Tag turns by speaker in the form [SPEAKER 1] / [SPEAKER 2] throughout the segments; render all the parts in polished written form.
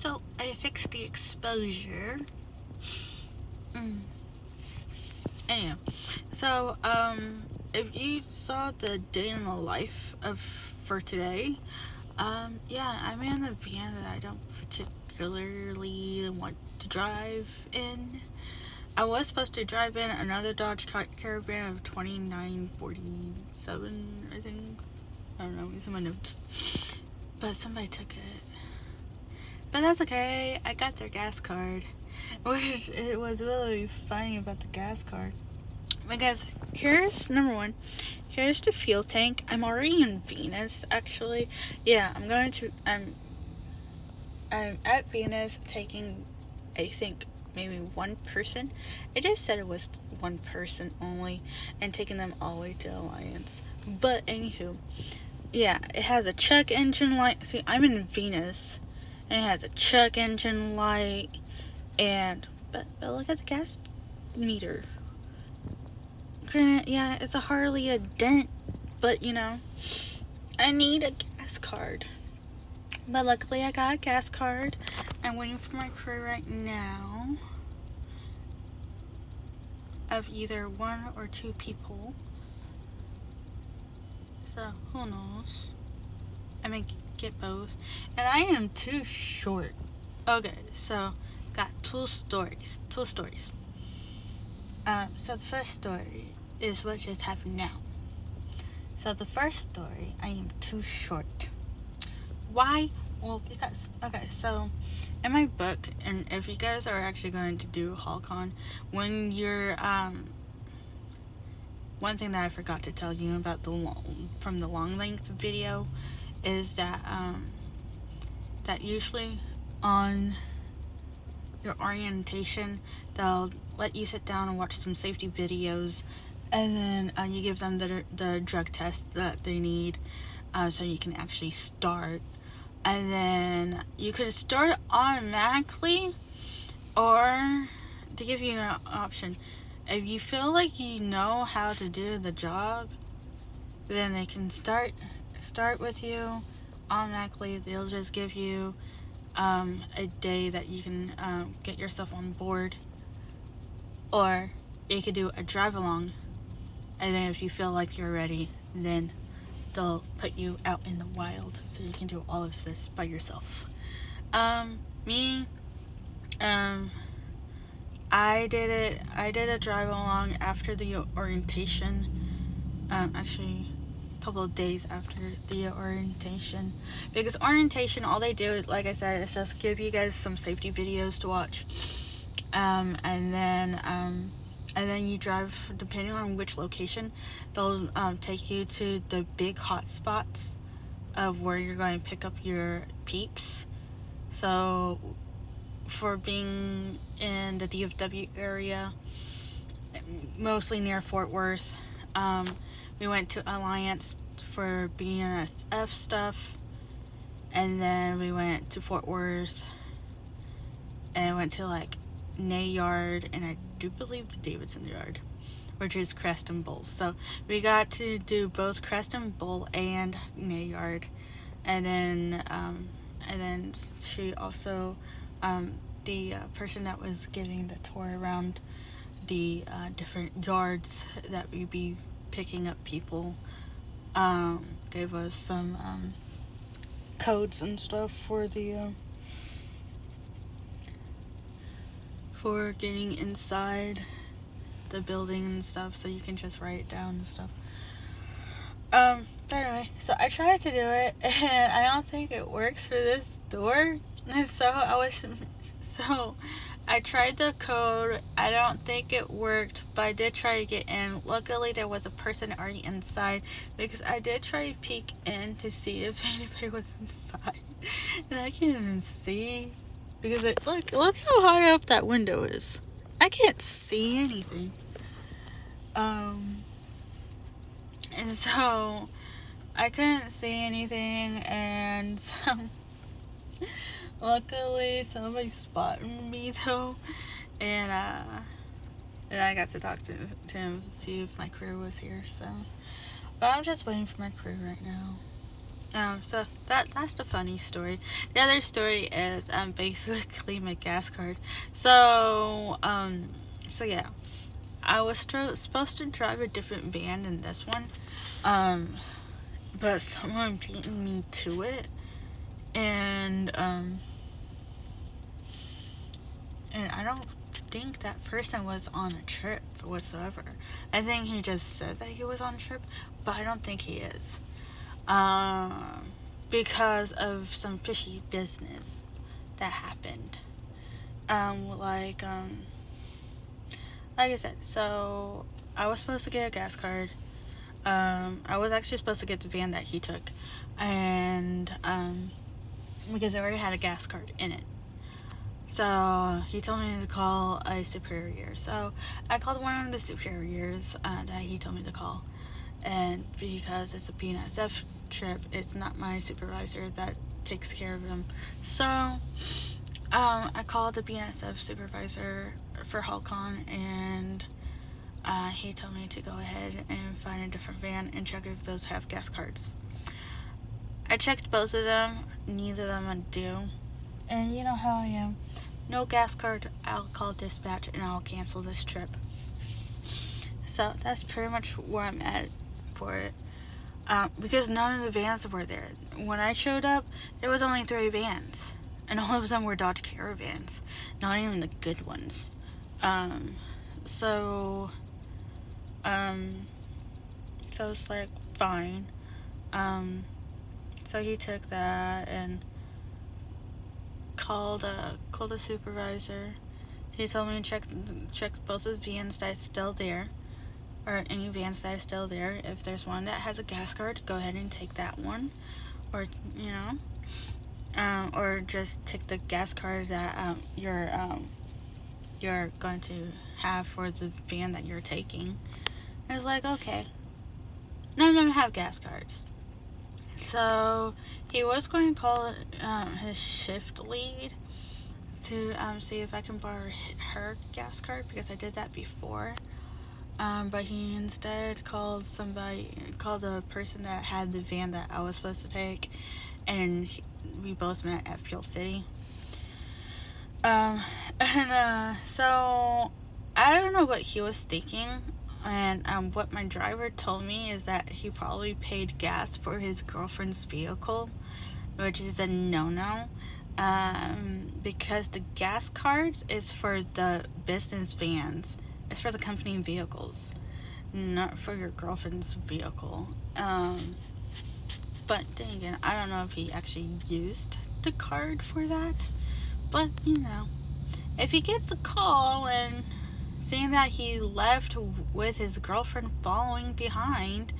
[SPEAKER 1] So I fixed the exposure. Anyway, so if you saw the day in the life for today, yeah, I'm in a van that I don't particularly want to drive in. I was supposed to drive in another Dodge Caravan of 2947, I think. I don't know, these are my notes. But somebody took it. But that's okay, I got their gas card. Which, it was really funny about the gas card. Because here's number one. Here's the fuel tank. I'm already in Venus, actually. Yeah, I'm at Venus taking, I think, maybe one person. I just said it was one person only, and taking them all the way to Alliance. But anywho, yeah, it has a check engine light. See, I'm in Venus, and it has a check engine light, and but look at the gas meter. Granted, yeah, it's hardly a dent, but I need a gas card. But luckily, I got a gas card. I'm waiting for my crew right now of either one or two people. So, who knows? I may get both. And I am too short. Okay, so, got two stories. So, the first story is what just happened now. So, the first story, I am too short. Why? Well, because, okay, so in my book, and if you guys are actually going to do Hallcon, when you're, one thing that I forgot to tell you about from the long length video is that, that usually on your orientation, they'll let you sit down and watch some safety videos, and then you give them the drug test that they need, so you can actually start. And then you could start automatically, or to give you an option, if you feel like you know how to do the job, then they can start with you automatically. They'll just give you a day that you can get yourself on board, or you could do a drive along, and then if you feel like you're ready, then they'll put you out in the wild so you can do all of this by yourself. I did a drive along after the orientation, actually a couple of days after the orientation, because orientation, all they do is, like I said, is just give you guys some safety videos to watch, and then you drive, depending on which location, they'll take you to the big hot spots of where you're going to pick up your peeps. So, for being in the DFW area, mostly near Fort Worth, we went to Alliance for BNSF stuff, and then we went to Fort Worth, and went to like Nay Yard, and I do believe the Davidson Yard, which is Crest and Bull. So we got to do both Crest and Bull and Nay Yard, and then she also, the person that was giving the tour around the different yards that we'd be picking up people, gave us some codes and stuff for the for getting inside the building and stuff, so you can just write it down and stuff. But anyway, so I tried to do it, and I don't think it works for this door. And so I tried the code. I don't think it worked, but I did try to get in. Luckily, there was a person already inside, because I did try to peek in to see if anybody was inside, and I can't even see, because look how high up that window is. I can't see anything. And so I couldn't see anything, and so luckily somebody spotted me though, and I got to talk to him to see if my crew was here. So, but I'm just waiting for my crew right now. So that's the funny story. The other story is basically my gas card. So yeah, I was supposed to drive a different van than this one, but someone beat me to it, and I don't think that person was on a trip whatsoever. I think he just said that he was on a trip, but I don't think he is. Because of some fishy business that happened. Like I said, so I was supposed to get a gas card. I was actually supposed to get the van that he took, and because I already had a gas card in it. So he told me to call a superior. So I called one of the superiors that he told me to call. And because it's a BNSF trip, it's not my supervisor that takes care of him. So I called the BNSF supervisor for Hallcon, and he told me to go ahead and find a different van and check if those have gas cards. I checked both of them. Neither of them do. And you know how I am. No gas card, I'll call dispatch and I'll cancel this trip. So that's pretty much where I'm at for it. Because none of the vans were there. When I showed up, there was only 3 vans. And all of them were Dodge Caravans. Not even the good ones. So it's like, fine. So he took that and called a supervisor. He told me to check both of the vans that is still there, or any vans that is still there. If there's one that has a gas card, go ahead and take that one, or or just take the gas card that you're going to have for the van that you're taking. I was like, okay, none of them have gas cards. So he was going to call his shift lead to see if I can borrow her gas card, because I did that before. But he instead called the person that had the van that I was supposed to take, and we both met at Fuel City. So I don't know what he was thinking. And what my driver told me is that he probably paid gas for his girlfriend's vehicle, which is a no-no, because the gas cards is for the business vans. It's for the company vehicles, not for your girlfriend's vehicle. But then again, I don't know if he actually used the card for that. But, if he gets a call and seeing that he left with his girlfriend following behind,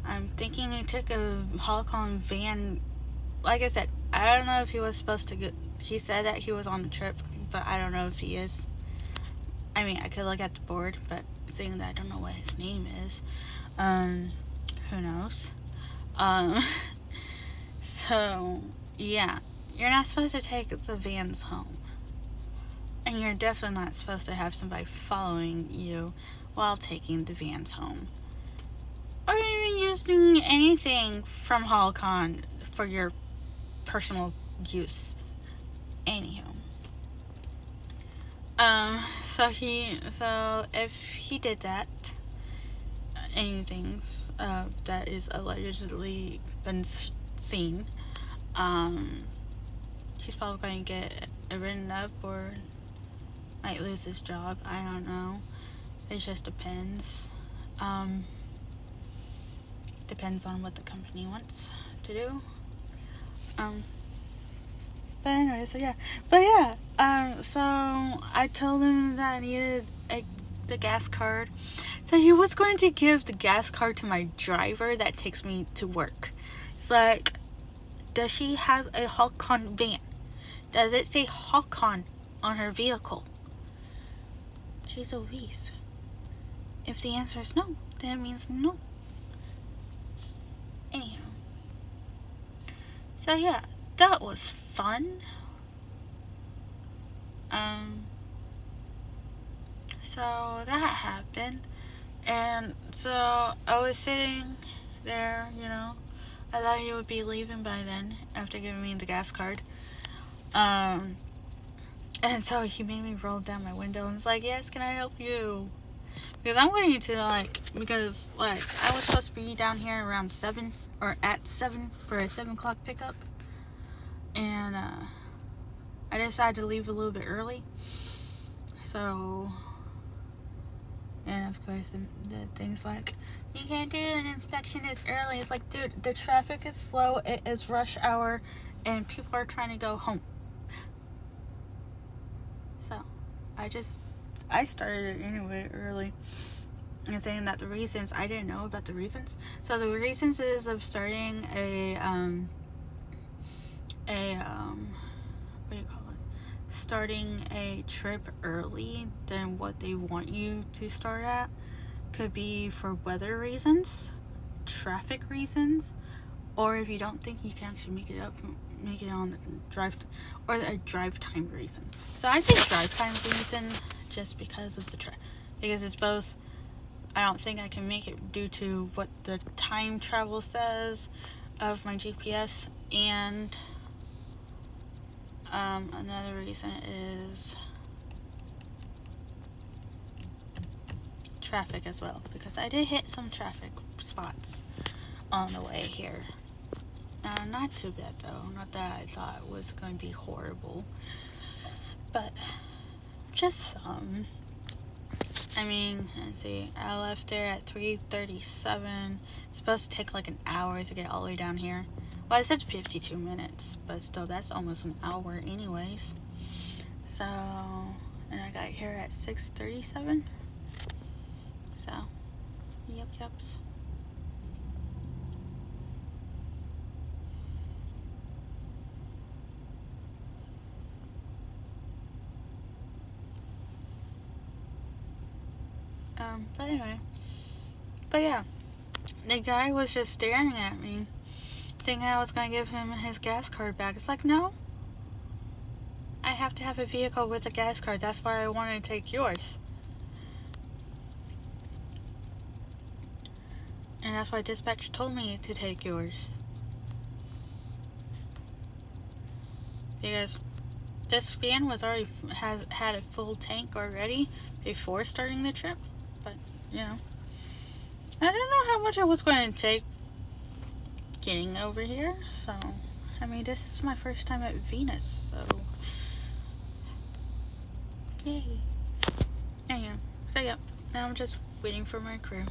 [SPEAKER 1] I'm thinking he took a Hallcon van. Like I said, I don't know if he was supposed to get. He said that he was on the trip, but I don't know if he is. I mean, I could look at the board, but seeing that I don't know what his name is, who knows? So yeah, you're not supposed to take the vans home. And you're definitely not supposed to have somebody following you while taking the vans home. Or even using anything from Hallcon for your personal use. Anywho. So if he did that, anything that is allegedly been seen, he's probably going to get written up or might lose his job. I don't know. It just depends. Depends on what the company wants to do. But anyway, so yeah. So I told him that I needed the gas card. So he was going to give the gas card to my driver that takes me to work. It's like, does she have a Hallcon van? Does it say Hallcon on her vehicle? She's obese. If the answer is no, then it means no. Anyhow. So yeah, that was fun. So that happened. And so I was sitting there, I thought he would be leaving by then after giving me the gas card. And so he made me roll down my window and was like, yes, can I help you? Because I'm waiting to, I was supposed to be down here around 7, or at 7, for a 7 o'clock pickup. And, I decided to leave a little bit early. So, and of course, the thing's like, you can't do an inspection this early. It's like, dude, the traffic is slow, it is rush hour, and people are trying to go home. So, I started it anyway early. And saying that the reasons, I didn't know about the reasons. So the reasons is of starting starting a trip early than what they want you to start at. Could be for weather reasons, traffic reasons, or if you don't think you can actually make it on the drive, or a drive time reason. So I say drive time reason just because of the because it's both. I don't think I can make it due to what the time travel says of my GPS, and another reason is traffic as well, because I did hit some traffic spots on the way here. Not too bad though, not that I thought it was going to be horrible, but just some. I mean, let's see, I left there at 3:37. It's supposed to take like an hour to get all the way down here. Well, I said 52 minutes, but still, that's almost an hour anyways. So, and I got here at 6:37. So, yups. But anyway. But yeah, the guy was just staring at me, thinking I was going to give him his gas card back. It's like, no. I have to have a vehicle with a gas card. That's why I wanted to take yours. And that's why dispatch told me to take yours. Because this van was already had a full tank already before starting the trip. But, you know, I didn't know how much it was going to take getting over here. So, I mean, this is my first time at Venus. So, yay. Anyway, so yeah, now I'm just waiting for my crew.